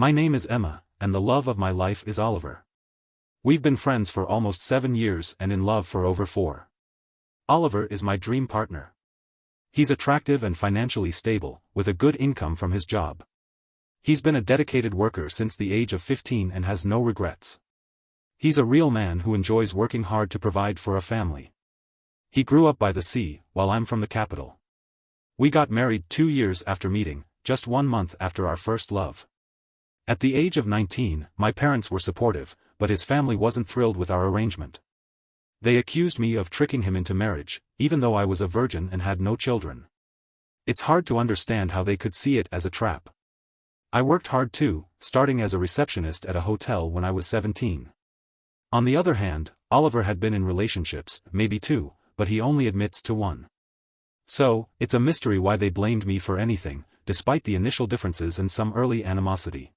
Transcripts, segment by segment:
My name is Emma, and the love of my life is Oliver. We've been friends for almost 7 years and in love for over 4. Oliver is my dream partner. He's attractive and financially stable, with a good income from his job. He's been a dedicated worker since the age of 15 and has no regrets. He's a real man who enjoys working hard to provide for a family. He grew up by the sea, while I'm from the capital. We got married 2 years after meeting, just 1 month after our first love. At the age of 19, my parents were supportive, but his family wasn't thrilled with our arrangement. They accused me of tricking him into marriage, even though I was a virgin and had no children. It's hard to understand how they could see it as a trap. I worked hard too, starting as a receptionist at a hotel when I was 17. On the other hand, Oliver had been in relationships, maybe 2, but he only admits to 1. So, it's a mystery why they blamed me for anything, despite the initial differences and some early animosity.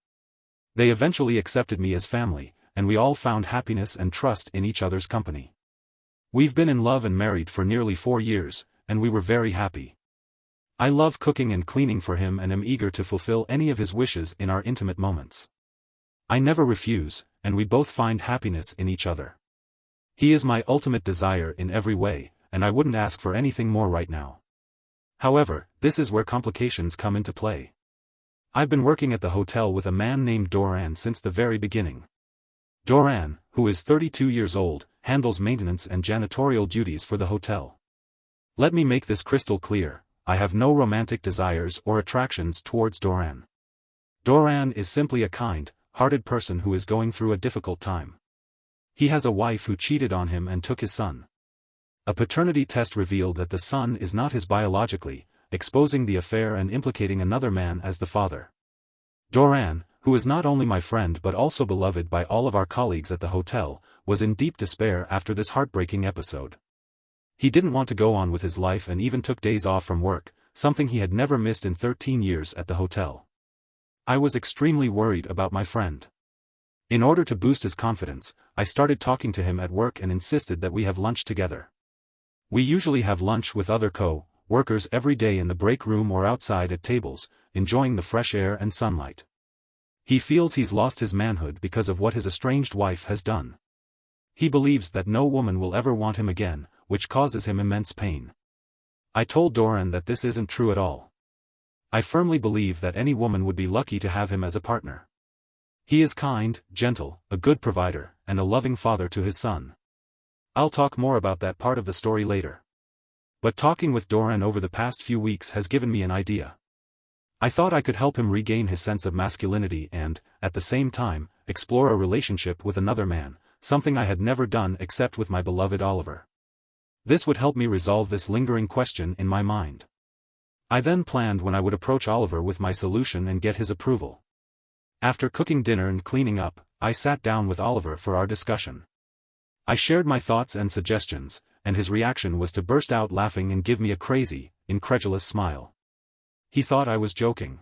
They eventually accepted me as family, and we all found happiness and trust in each other's company. We've been in love and married for nearly 4 years, and we were very happy. I love cooking and cleaning for him and am eager to fulfill any of his wishes in our intimate moments. I never refuse, and we both find happiness in each other. He is my ultimate desire in every way, and I wouldn't ask for anything more right now. However, this is where complications come into play. I've been working at the hotel with a man named Doran since the very beginning. Doran, who is 32 years old, handles maintenance and janitorial duties for the hotel. Let me make this crystal clear, I have no romantic desires or attractions towards Doran. Doran is simply a kind-hearted person who is going through a difficult time. He has a wife who cheated on him and took his son. A paternity test revealed that the son is not his biologically, exposing the affair and implicating another man as the father. Doran, who is not only my friend but also beloved by all of our colleagues at the hotel, was in deep despair after this heartbreaking episode. He didn't want to go on with his life and even took days off from work, something he had never missed in 13 years at the hotel. I was extremely worried about my friend. In order to boost his confidence, I started talking to him at work and insisted that we have lunch together. We usually have lunch with other co-workers every day in the break room or outside at tables, enjoying the fresh air and sunlight. He feels he's lost his manhood because of what his estranged wife has done. He believes that no woman will ever want him again, which causes him immense pain. I told Doran that this isn't true at all. I firmly believe that any woman would be lucky to have him as a partner. He is kind, gentle, a good provider, and a loving father to his son. I'll talk more about that part of the story later. But talking with Doran over the past few weeks has given me an idea. I thought I could help him regain his sense of masculinity and, at the same time, explore a relationship with another man, something I had never done except with my beloved Oliver. This would help me resolve this lingering question in my mind. I then planned when I would approach Oliver with my solution and get his approval. After cooking dinner and cleaning up, I sat down with Oliver for our discussion. I shared my thoughts and suggestions, and his reaction was to burst out laughing and give me a crazy, incredulous smile. He thought I was joking.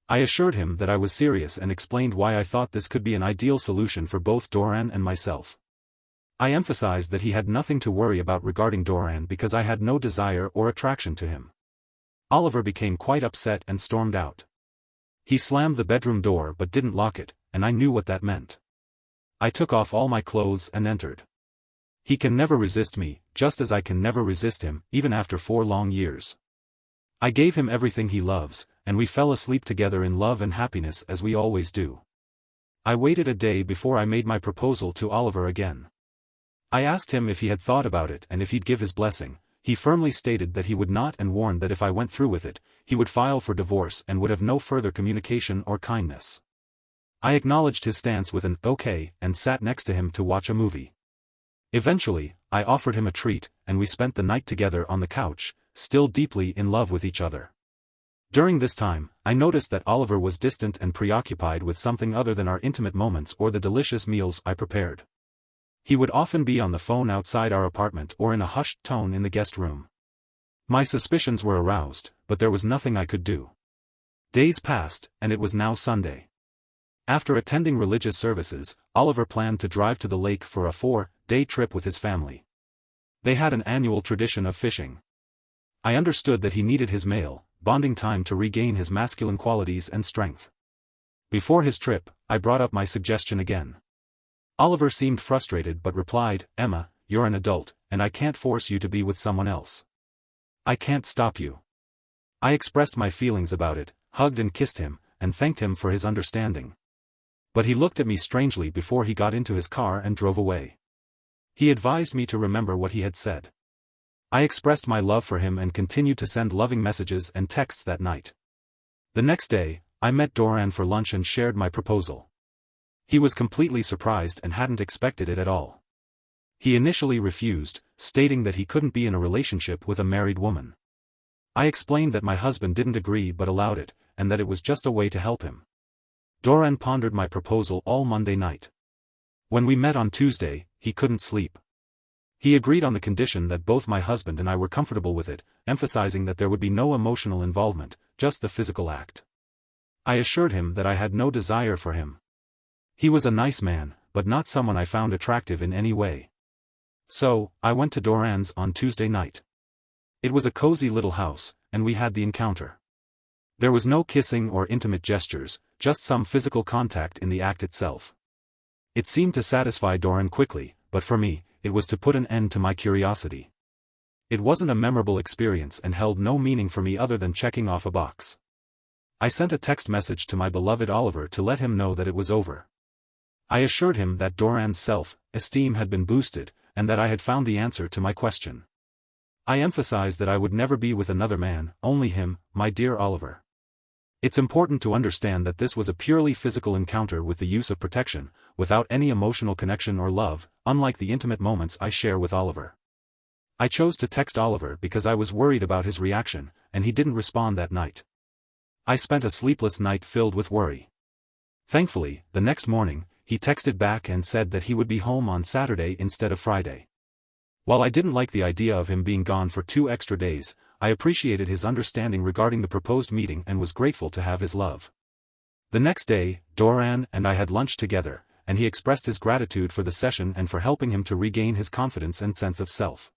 I assured him that I was serious and explained why I thought this could be an ideal solution for both Doran and myself. I emphasized that he had nothing to worry about regarding Doran because I had no desire or attraction to him. Oliver became quite upset and stormed out. He slammed the bedroom door but didn't lock it, and I knew what that meant. I took off all my clothes and entered. He can never resist me, just as I can never resist him, even after 4 long years. I gave him everything he loves, and we fell asleep together in love and happiness as we always do. I waited a day before I made my proposal to Oliver again. I asked him if he had thought about it and if he'd give his blessing. He firmly stated that he would not and warned that if I went through with it, he would file for divorce and would have no further communication or kindness. I acknowledged his stance with an "okay" and sat next to him to watch a movie. Eventually, I offered him a treat, and we spent the night together on the couch, still deeply in love with each other. During this time, I noticed that Oliver was distant and preoccupied with something other than our intimate moments or the delicious meals I prepared. He would often be on the phone outside our apartment or in a hushed tone in the guest room. My suspicions were aroused, but there was nothing I could do. Days passed, and it was now Sunday. After attending religious services, Oliver planned to drive to the lake for a 4-day trip with his family. They had an annual tradition of fishing. I understood that he needed his male, bonding time to regain his masculine qualities and strength. Before his trip, I brought up my suggestion again. Oliver seemed frustrated but replied, "Emma, you're an adult, and I can't force you to be with someone else. I can't stop you." I expressed my feelings about it, hugged and kissed him, and thanked him for his understanding. But he looked at me strangely before he got into his car and drove away. He advised me to remember what he had said. I expressed my love for him and continued to send loving messages and texts that night. The next day, I met Doran for lunch and shared my proposal. He was completely surprised and hadn't expected it at all. He initially refused, stating that he couldn't be in a relationship with a married woman. I explained that my husband didn't agree but allowed it, and that it was just a way to help him. Doran pondered my proposal all Monday night. When we met on Tuesday, he couldn't sleep. He agreed on the condition that both my husband and I were comfortable with it, emphasizing that there would be no emotional involvement, just the physical act. I assured him that I had no desire for him. He was a nice man, but not someone I found attractive in any way. So, I went to Doran's on Tuesday night. It was a cozy little house, and we had the encounter. There was no kissing or intimate gestures, just some physical contact in the act itself. It seemed to satisfy Doran quickly, but for me, it was to put an end to my curiosity. It wasn't a memorable experience and held no meaning for me other than checking off a box. I sent a text message to my beloved Oliver to let him know that it was over. I assured him that Doran's self-esteem had been boosted, and that I had found the answer to my question. I emphasized that I would never be with another man, only him, my dear Oliver. It's important to understand that this was a purely physical encounter with the use of protection, without any emotional connection or love, unlike the intimate moments I share with Oliver. I chose to text Oliver because I was worried about his reaction, and he didn't respond that night. I spent a sleepless night filled with worry. Thankfully, the next morning, he texted back and said that he would be home on Saturday instead of Friday. While I didn't like the idea of him being gone for 2 extra days, I appreciated his understanding regarding the proposed meeting and was grateful to have his love. The next day, Doran and I had lunch together, and he expressed his gratitude for the session and for helping him to regain his confidence and sense of self.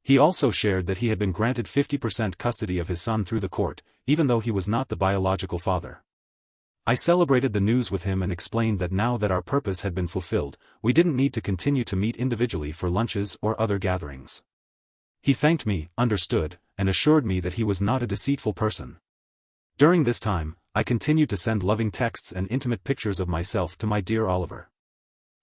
He also shared that he had been granted 50% custody of his son through the court, even though he was not the biological father. I celebrated the news with him and explained that now that our purpose had been fulfilled, we didn't need to continue to meet individually for lunches or other gatherings. He thanked me, understood, and assured me that he was not a deceitful person. During this time, I continued to send loving texts and intimate pictures of myself to my dear Oliver.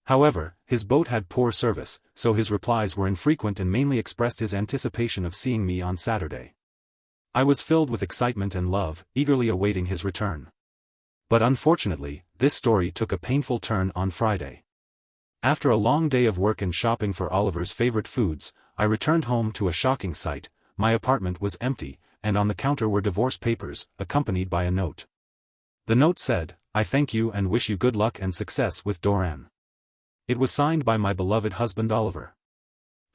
However, his boat had poor service, so his replies were infrequent and mainly expressed his anticipation of seeing me on Saturday. I was filled with excitement and love, eagerly awaiting his return. But unfortunately, this story took a painful turn on Friday. After a long day of work and shopping for Oliver's favorite foods, I returned home to a shocking sight. My apartment was empty, and on the counter were divorce papers, accompanied by a note. The note said, "I thank you and wish you good luck and success with Doran." It was signed by my beloved husband Oliver.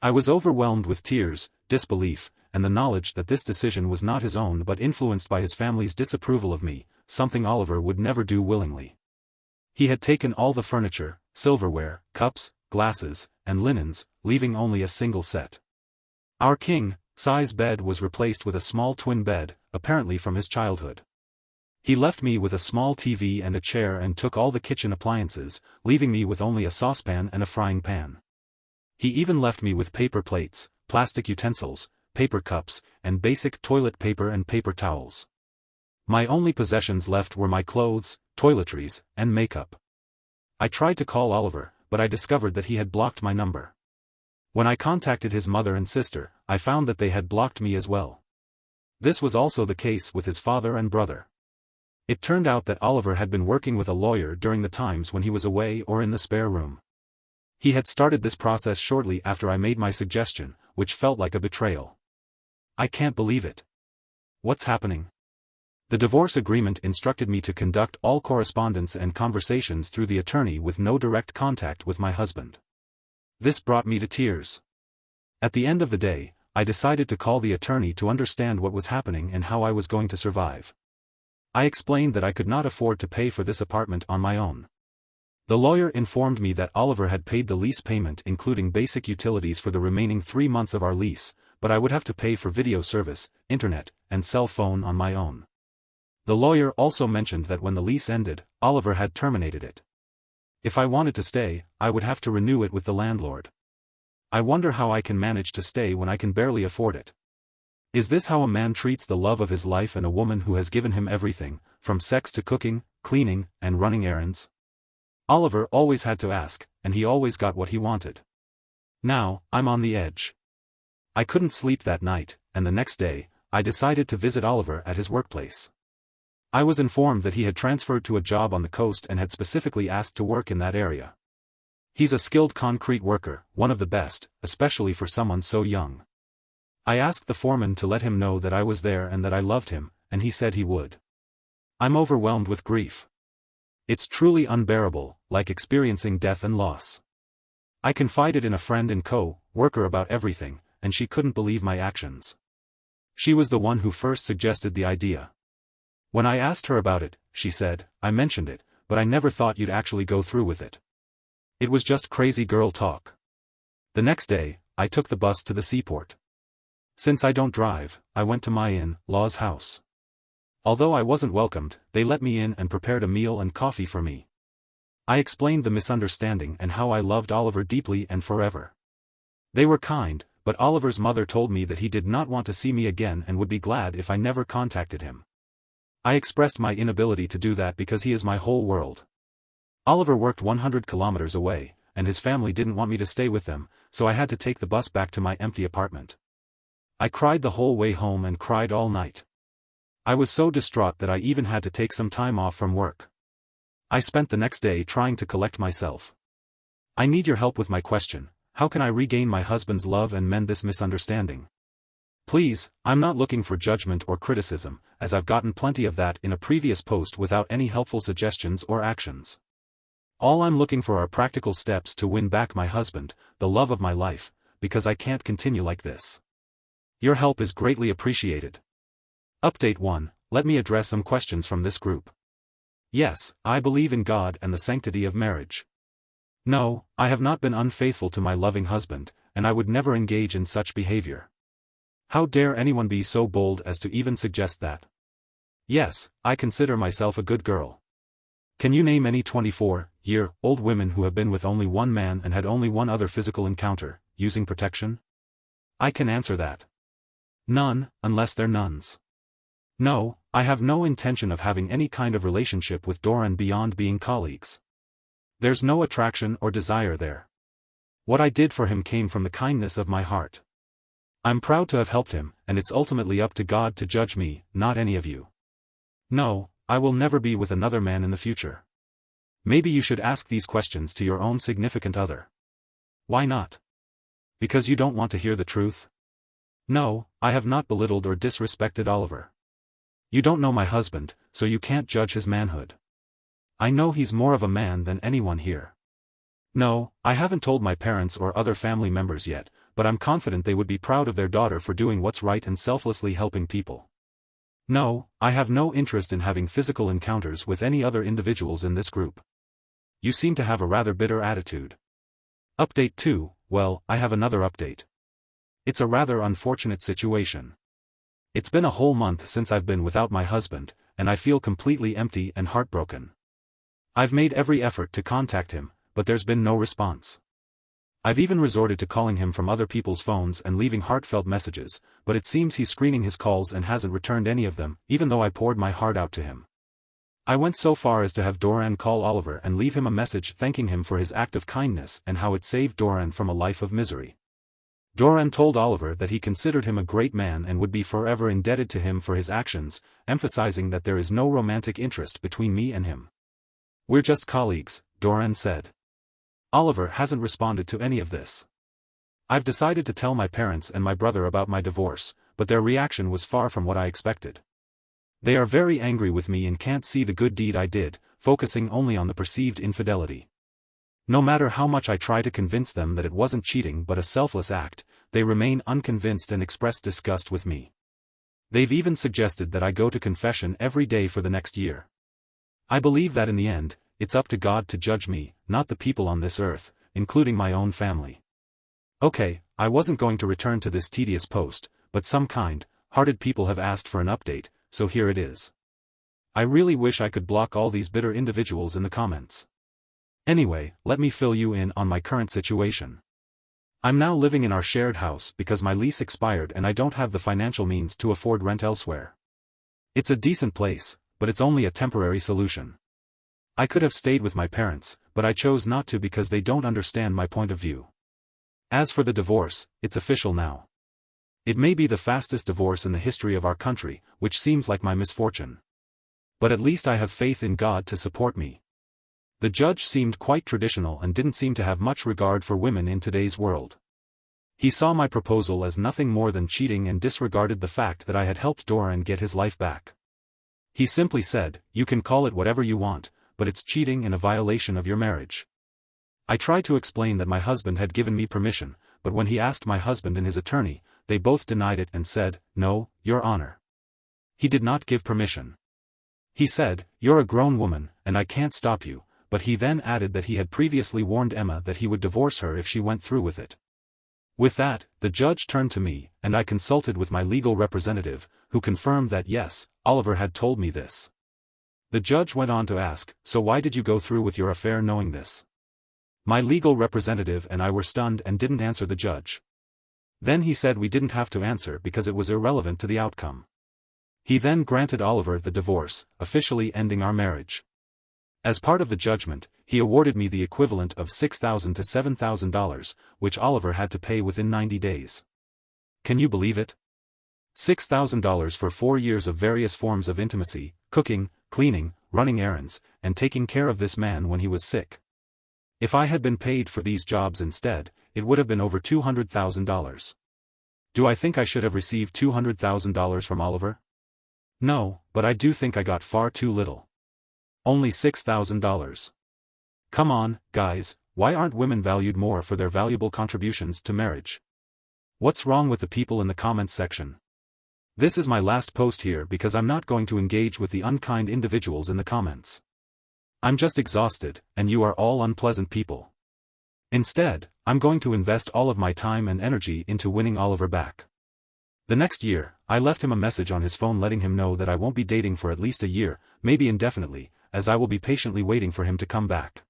I was overwhelmed with tears, disbelief, and the knowledge that this decision was not his own but influenced by his family's disapproval of me, something Oliver would never do willingly. He had taken all the furniture, silverware, cups, glasses, and linens, leaving only a single set. Our king-size bed was replaced with a small twin bed, apparently from his childhood. He left me with a small TV and a chair and took all the kitchen appliances, leaving me with only a saucepan and a frying pan. He even left me with paper plates, plastic utensils, paper cups, and basic toilet paper and paper towels. My only possessions left were my clothes, toiletries, and makeup. I tried to call Oliver, but I discovered that he had blocked my number. When I contacted his mother and sister, I found that they had blocked me as well. This was also the case with his father and brother. It turned out that Oliver had been working with a lawyer during the times when he was away or in the spare room. He had started this process shortly after I made my suggestion, which felt like a betrayal. I can't believe it. What's happening? The divorce agreement instructed me to conduct all correspondence and conversations through the attorney with no direct contact with my husband. This brought me to tears. At the end of the day, I decided to call the attorney to understand what was happening and how I was going to survive. I explained that I could not afford to pay for this apartment on my own. The lawyer informed me that Oliver had paid the lease payment including basic utilities for the remaining 3 months of our lease, but I would have to pay for video service, internet, and cell phone on my own. The lawyer also mentioned that when the lease ended, Oliver had terminated it. If I wanted to stay, I would have to renew it with the landlord. I wonder how I can manage to stay when I can barely afford it. Is this how a man treats the love of his life and a woman who has given him everything, from sex to cooking, cleaning, and running errands? Oliver always had to ask, and he always got what he wanted. Now, I'm on the edge. I couldn't sleep that night, and the next day, I decided to visit Oliver at his workplace. I was informed that he had transferred to a job on the coast and had specifically asked to work in that area. He's a skilled concrete worker, one of the best, especially for someone so young. I asked the foreman to let him know that I was there and that I loved him, and he said he would. I'm overwhelmed with grief. It's truly unbearable, like experiencing death and loss. I confided in a friend and co-worker about everything, and she couldn't believe my actions. She was the one who first suggested the idea. When I asked her about it, she said, I mentioned it, but I never thought you'd actually go through with it. It was just crazy girl talk. The next day, I took the bus to the seaport. Since I don't drive, I went to my in-law's house. Although I wasn't welcomed, they let me in and prepared a meal and coffee for me. I explained the misunderstanding and how I loved Oliver deeply and forever. They were kind, but Oliver's mother told me that he did not want to see me again and would be glad if I never contacted him. I expressed my inability to do that because he is my whole world. Oliver worked 100 kilometers away, and his family didn't want me to stay with them, so I had to take the bus back to my empty apartment. I cried the whole way home and cried all night. I was so distraught that I even had to take some time off from work. I spent the next day trying to collect myself. I need your help with my question: how can I regain my husband's love and mend this misunderstanding? Please, I'm not looking for judgment or criticism, as I've gotten plenty of that in a previous post without any helpful suggestions or actions. All I'm looking for are practical steps to win back my husband, the love of my life, because I can't continue like this. Your help is greatly appreciated. Update 1. Let me address some questions from this group. Yes, I believe in God and the sanctity of marriage. No, I have not been unfaithful to my loving husband, and I would never engage in such behavior. How dare anyone be so bold as to even suggest that? Yes, I consider myself a good girl. Can you name any 24-year-old women who have been with only one man and had only one other physical encounter, using protection? I can answer that. None, unless they're nuns. No, I have no intention of having any kind of relationship with Doran beyond being colleagues. There's no attraction or desire there. What I did for him came from the kindness of my heart. I'm proud to have helped him, and it's ultimately up to God to judge me, not any of you. No, I will never be with another man in the future. Maybe you should ask these questions to your own significant other. Why not? Because you don't want to hear the truth? No, I have not belittled or disrespected Oliver. You don't know my husband, so you can't judge his manhood. I know he's more of a man than anyone here. No, I haven't told my parents or other family members yet, but I'm confident they would be proud of their daughter for doing what's right and selflessly helping people. No, I have no interest in having physical encounters with any other individuals in this group. You seem to have a rather bitter attitude. Update 2, well, I have another update. It's a rather unfortunate situation. It's been a whole month since I've been without my husband, and I feel completely empty and heartbroken. I've made every effort to contact him, but there's been no response. I've even resorted to calling him from other people's phones and leaving heartfelt messages, but it seems he's screening his calls and hasn't returned any of them, even though I poured my heart out to him. I went so far as to have Doran call Oliver and leave him a message thanking him for his act of kindness and how it saved Doran from a life of misery. Doran told Oliver that he considered him a great man and would be forever indebted to him for his actions, emphasizing that there is no romantic interest between me and him. We're just colleagues, Doran said. Oliver hasn't responded to any of this. I've decided to tell my parents and my brother about my divorce, but their reaction was far from what I expected. They are very angry with me and can't see the good deed I did, focusing only on the perceived infidelity. No matter how much I try to convince them that it wasn't cheating but a selfless act, they remain unconvinced and express disgust with me. They've even suggested that I go to confession every day for the next year. I believe that in the end, it's up to God to judge me, not the people on this earth, including my own family. Okay, I wasn't going to return to this tedious post, but some kind-hearted people have asked for an update, so here it is. I really wish I could block all these bitter individuals in the comments. Anyway, let me fill you in on my current situation. I'm now living in our shared house because my lease expired and I don't have the financial means to afford rent elsewhere. It's a decent place, but it's only a temporary solution. I could have stayed with my parents, but I chose not to because they don't understand my point of view. As for the divorce, it's official now. It may be the fastest divorce in the history of our country, which seems like my misfortune. But at least I have faith in God to support me. The judge seemed quite traditional and didn't seem to have much regard for women in today's world. He saw my proposal as nothing more than cheating and disregarded the fact that I had helped Doran get his life back. He simply said, "You can call it whatever you want, but it's cheating and a violation of your marriage." I tried to explain that my husband had given me permission, but when he asked my husband and his attorney, they both denied it and said, "No, Your Honor. He did not give permission. He said, you're a grown woman, and I can't stop you," but he then added that he had previously warned Emma that he would divorce her if she went through with it. With that, the judge turned to me, and I consulted with my legal representative, who confirmed that yes, Oliver had told me this. The judge went on to ask, "So why did you go through with your affair knowing this?" My legal representative and I were stunned and didn't answer the judge. Then he said we didn't have to answer because it was irrelevant to the outcome. He then granted Oliver the divorce, officially ending our marriage. As part of the judgment, he awarded me the equivalent of $6,000 to $7,000, which Oliver had to pay within 90 days. Can you believe it? $6,000 for 4 years of various forms of intimacy, cooking, cleaning, running errands, and taking care of this man when he was sick. If I had been paid for these jobs instead, it would have been over $200,000. Do I think I should have received $200,000 from Oliver? No, but I do think I got far too little. Only $6,000. Come on, guys, why aren't women valued more for their valuable contributions to marriage? What's wrong with the people in the comments section? This is my last post here because I'm not going to engage with the unkind individuals in the comments. I'm just exhausted, and you are all unpleasant people. Instead, I'm going to invest all of my time and energy into winning Oliver back. The next year, I left him a message on his phone letting him know that I won't be dating for at least a year, maybe indefinitely, as I will be patiently waiting for him to come back.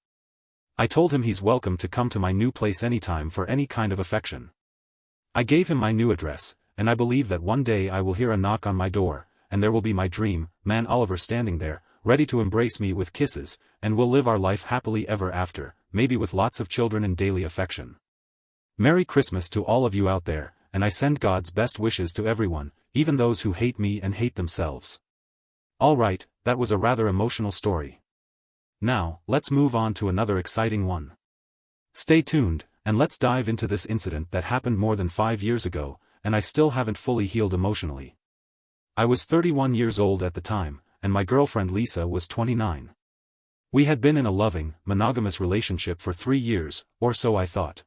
I told him he's welcome to come to my new place anytime for any kind of affection. I gave him my new address, and I believe that one day I will hear a knock on my door, and there will be my dream man Oliver standing there, ready to embrace me with kisses, and we'll live our life happily ever after, maybe with lots of children and daily affection. Merry Christmas to all of you out there, and I send God's best wishes to everyone, even those who hate me and hate themselves. Alright, that was a rather emotional story. Now, let's move on to another exciting one. Stay tuned, and let's dive into this incident that happened more than 5 years ago, and I still haven't fully healed emotionally. I was 31 years old at the time, and my girlfriend Lisa was 29. We had been in a loving, monogamous relationship for 3 years, or so I thought.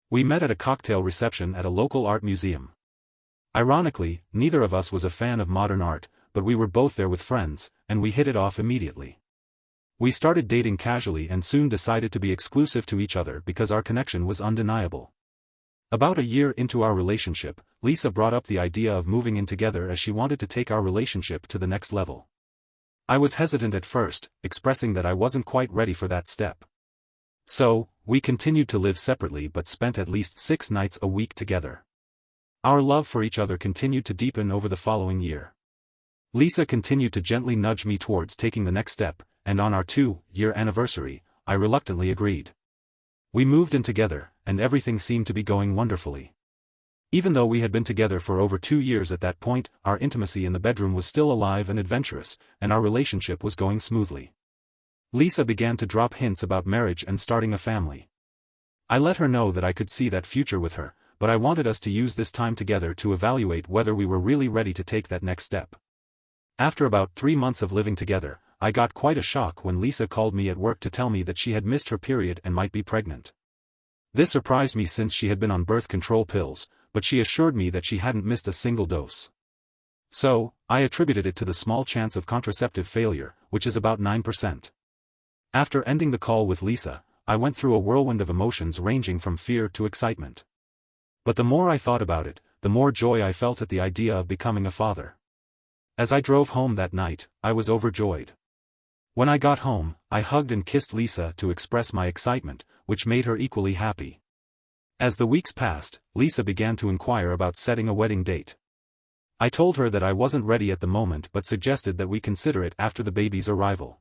We met at a cocktail reception at a local art museum. Ironically, neither of us was a fan of modern art, but we were both there with friends, and we hit it off immediately. We started dating casually and soon decided to be exclusive to each other because our connection was undeniable. About a year into our relationship, Lisa brought up the idea of moving in together as she wanted to take our relationship to the next level. I was hesitant at first, expressing that I wasn't quite ready for that step. So, we continued to live separately but spent at least 6 nights a week together. Our love for each other continued to deepen over the following year. Lisa continued to gently nudge me towards taking the next step, and on our 2-year anniversary, I reluctantly agreed. We moved in together, and everything seemed to be going wonderfully. Even though we had been together for over 2 years at that point, our intimacy in the bedroom was still alive and adventurous, and our relationship was going smoothly. Lisa began to drop hints about marriage and starting a family. I let her know that I could see that future with her, but I wanted us to use this time together to evaluate whether we were really ready to take that next step. After about 3 months of living together, I got quite a shock when Lisa called me at work to tell me that she had missed her period and might be pregnant. This surprised me since she had been on birth control pills, but she assured me that she hadn't missed a single dose. So, I attributed it to the small chance of contraceptive failure, which is about 9%. After ending the call with Lisa, I went through a whirlwind of emotions ranging from fear to excitement. But the more I thought about it, the more joy I felt at the idea of becoming a father. As I drove home that night, I was overjoyed. When I got home, I hugged and kissed Lisa to express my excitement, which made her equally happy. As the weeks passed, Lisa began to inquire about setting a wedding date. I told her that I wasn't ready at the moment but suggested that we consider it after the baby's arrival.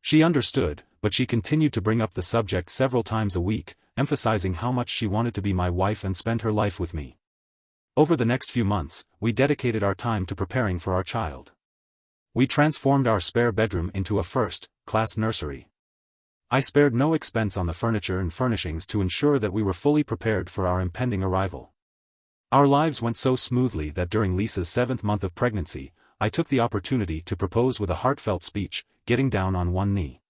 She understood, but she continued to bring up the subject several times a week, emphasizing how much she wanted to be my wife and spend her life with me. Over the next few months, we dedicated our time to preparing for our child. We transformed our spare bedroom into a first-class nursery. I spared no expense on the furniture and furnishings to ensure that we were fully prepared for our impending arrival. Our lives went so smoothly that during Lisa's 7th month of pregnancy, I took the opportunity to propose with a heartfelt speech, getting down on one knee.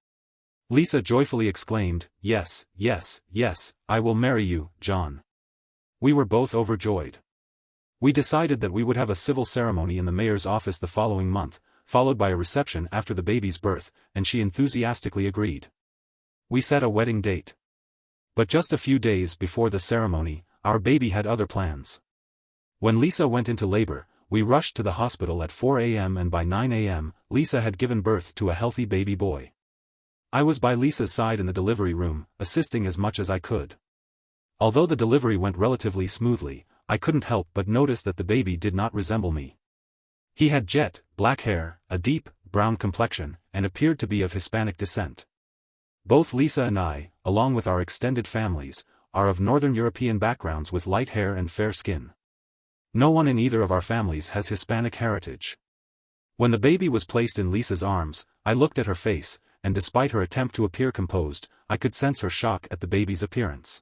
Lisa joyfully exclaimed, "Yes, yes, yes, I will marry you, John." We were both overjoyed. We decided that we would have a civil ceremony in the mayor's office the following month, followed by a reception after the baby's birth, and she enthusiastically agreed. We set a wedding date. But just a few days before the ceremony, our baby had other plans. When Lisa went into labor, we rushed to the hospital at 4 a.m. and by 9 a.m., Lisa had given birth to a healthy baby boy. I was by Lisa's side in the delivery room, assisting as much as I could. Although the delivery went relatively smoothly, I couldn't help but notice that the baby did not resemble me. He had jet black hair, a deep, brown complexion, and appeared to be of Hispanic descent. Both Lisa and I, along with our extended families, are of Northern European backgrounds with light hair and fair skin. No one in either of our families has Hispanic heritage. When the baby was placed in Lisa's arms, I looked at her face, and despite her attempt to appear composed, I could sense her shock at the baby's appearance.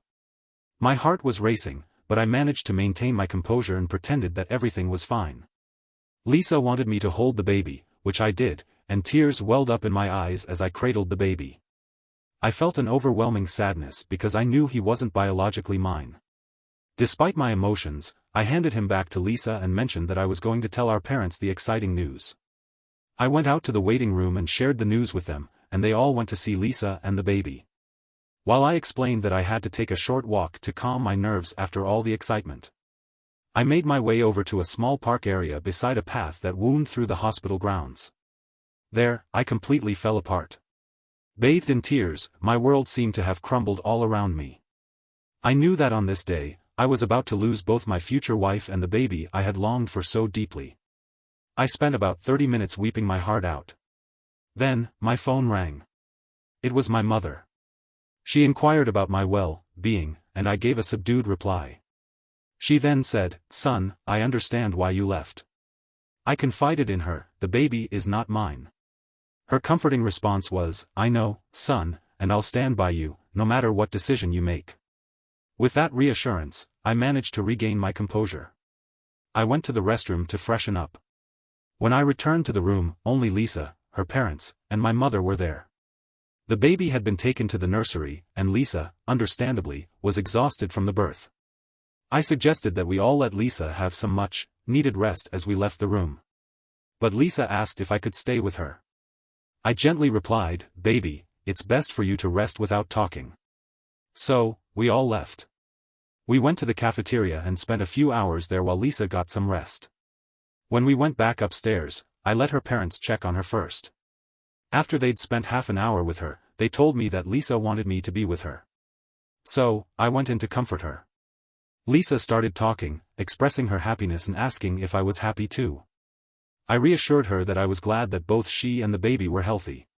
My heart was racing, but I managed to maintain my composure and pretended that everything was fine. Lisa wanted me to hold the baby, which I did, and tears welled up in my eyes as I cradled the baby. I felt an overwhelming sadness because I knew he wasn't biologically mine. Despite my emotions, I handed him back to Lisa and mentioned that I was going to tell our parents the exciting news. I went out to the waiting room and shared the news with them, and they all went to see Lisa and the baby. While I explained that I had to take a short walk to calm my nerves after all the excitement, I made my way over to a small park area beside a path that wound through the hospital grounds. There, I completely fell apart. Bathed in tears, my world seemed to have crumbled all around me. I knew that on this day, I was about to lose both my future wife and the baby I had longed for so deeply. I spent about 30 minutes weeping my heart out. Then, my phone rang. It was my mother. She inquired about my well-being, and I gave a subdued reply. She then said, "Son, I understand why you left." I confided in her, "The baby is not mine." Her comforting response was, "I know, son, and I'll stand by you, no matter what decision you make." With that reassurance, I managed to regain my composure. I went to the restroom to freshen up. When I returned to the room, only Lisa, her parents, and my mother were there. The baby had been taken to the nursery, and Lisa, understandably, was exhausted from the birth. I suggested that we all let Lisa have some much-needed rest as we left the room. But Lisa asked if I could stay with her. I gently replied, "Baby, it's best for you to rest without talking." So, we all left. We went to the cafeteria and spent a few hours there while Lisa got some rest. When we went back upstairs, I let her parents check on her first. After they'd spent half an hour with her, they told me that Lisa wanted me to be with her. So, I went in to comfort her. Lisa started talking, expressing her happiness and asking if I was happy too. I reassured her that I was glad that both she and the baby were healthy.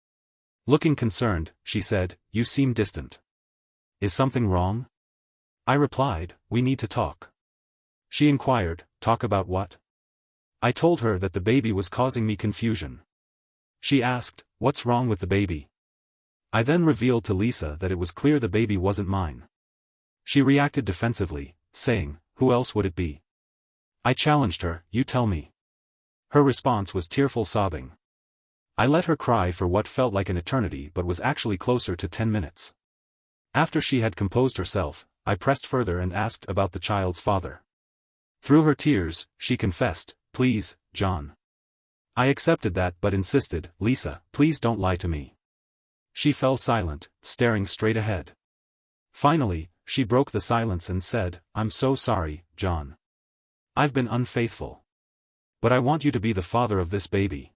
Looking concerned, she said, "You seem distant. Is something wrong?" I replied, "We need to talk." She inquired, "Talk about what?" I told her that the baby was causing me confusion. She asked, "What's wrong with the baby?" I then revealed to Lisa that it was clear the baby wasn't mine. She reacted defensively, saying, "Who else would it be?" I challenged her, "You tell me." Her response was tearful sobbing. I let her cry for what felt like an eternity but was actually closer to 10 minutes. After she had composed herself, I pressed further and asked about the child's father. Through her tears, she confessed, "Please, John." I accepted that but insisted, "Lisa, please don't lie to me." She fell silent, staring straight ahead. Finally, she broke the silence and said, "I'm so sorry, John. I've been unfaithful. But I want you to be the father of this baby.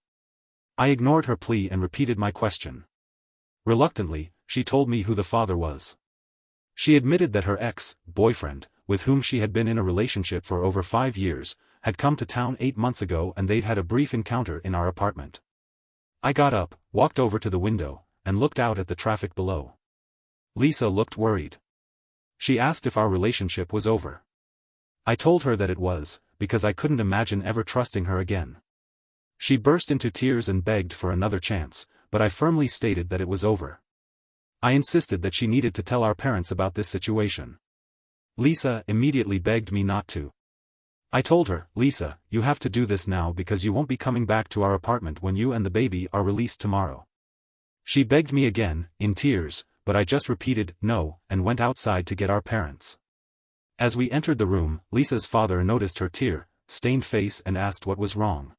I ignored her plea and repeated my question. Reluctantly, she told me who the father was. She admitted that her ex-boyfriend, with whom she had been in a relationship for over 5 years, had come to town 8 months ago and they'd had a brief encounter in our apartment. I got up, walked over to the window, and looked out at the traffic below. Lisa looked worried. She asked if our relationship was over. I told her that it was, because I couldn't imagine ever trusting her again. She burst into tears and begged for another chance, but I firmly stated that it was over. I insisted that she needed to tell our parents about this situation. Lisa immediately begged me not to. I told her, Lisa, you have to do this now because you won't be coming back to our apartment when you and the baby are released tomorrow. She begged me again, in tears, but I just repeated, no, and went outside to get our parents. As we entered the room, Lisa's father noticed her tear-stained face and asked what was wrong.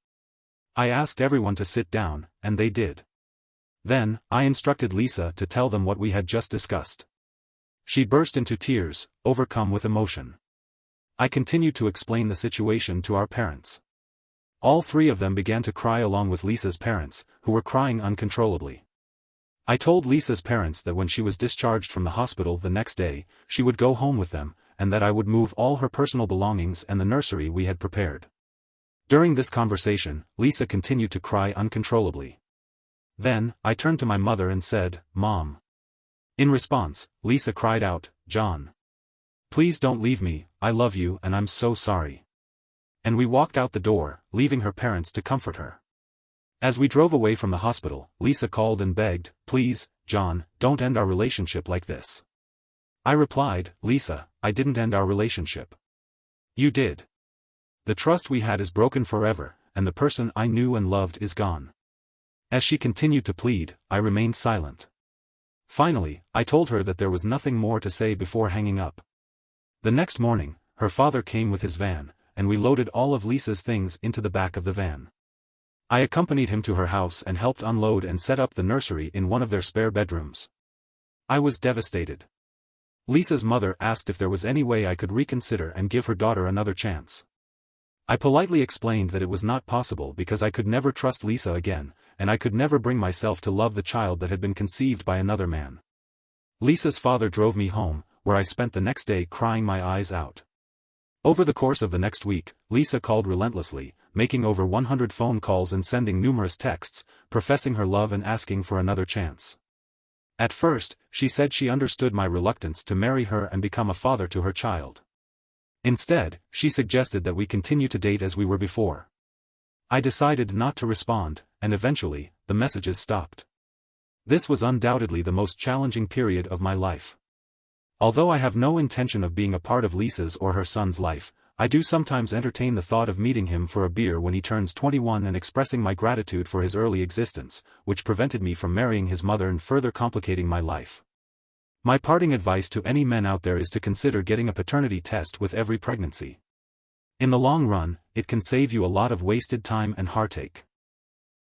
I asked everyone to sit down, and they did. Then, I instructed Lisa to tell them what we had just discussed. She burst into tears, overcome with emotion. I continued to explain the situation to our parents. All 3 of them began to cry along with Lisa's parents, who were crying uncontrollably. I told Lisa's parents that when she was discharged from the hospital the next day, she would go home with them, and that I would move all her personal belongings and the nursery we had prepared. During this conversation, Lisa continued to cry uncontrollably. Then, I turned to my mother and said, Mom. In response, Lisa cried out, John. Please don't leave me, I love you and I'm so sorry. And we walked out the door, leaving her parents to comfort her. As we drove away from the hospital, Lisa called and begged, please, John, don't end our relationship like this. I replied, Lisa, I didn't end our relationship. You did. The trust we had is broken forever, and the person I knew and loved is gone. As she continued to plead, I remained silent. Finally, I told her that there was nothing more to say before hanging up. The next morning, her father came with his van, and we loaded all of Lisa's things into the back of the van. I accompanied him to her house and helped unload and set up the nursery in one of their spare bedrooms. I was devastated. Lisa's mother asked if there was any way I could reconsider and give her daughter another chance. I politely explained that it was not possible because I could never trust Lisa again, and I could never bring myself to love the child that had been conceived by another man. Lisa's father drove me home, where I spent the next day crying my eyes out. Over the course of the next week, Lisa called relentlessly, making over 100 phone calls and sending numerous texts, professing her love and asking for another chance. At first, she said she understood my reluctance to marry her and become a father to her child. Instead, she suggested that we continue to date as we were before. I decided not to respond, and eventually, the messages stopped. This was undoubtedly the most challenging period of my life. Although I have no intention of being a part of Lisa's or her son's life, I do sometimes entertain the thought of meeting him for a beer when he turns 21 and expressing my gratitude for his early existence, which prevented me from marrying his mother and further complicating my life. My parting advice to any men out there is to consider getting a paternity test with every pregnancy. In the long run, it can save you a lot of wasted time and heartache.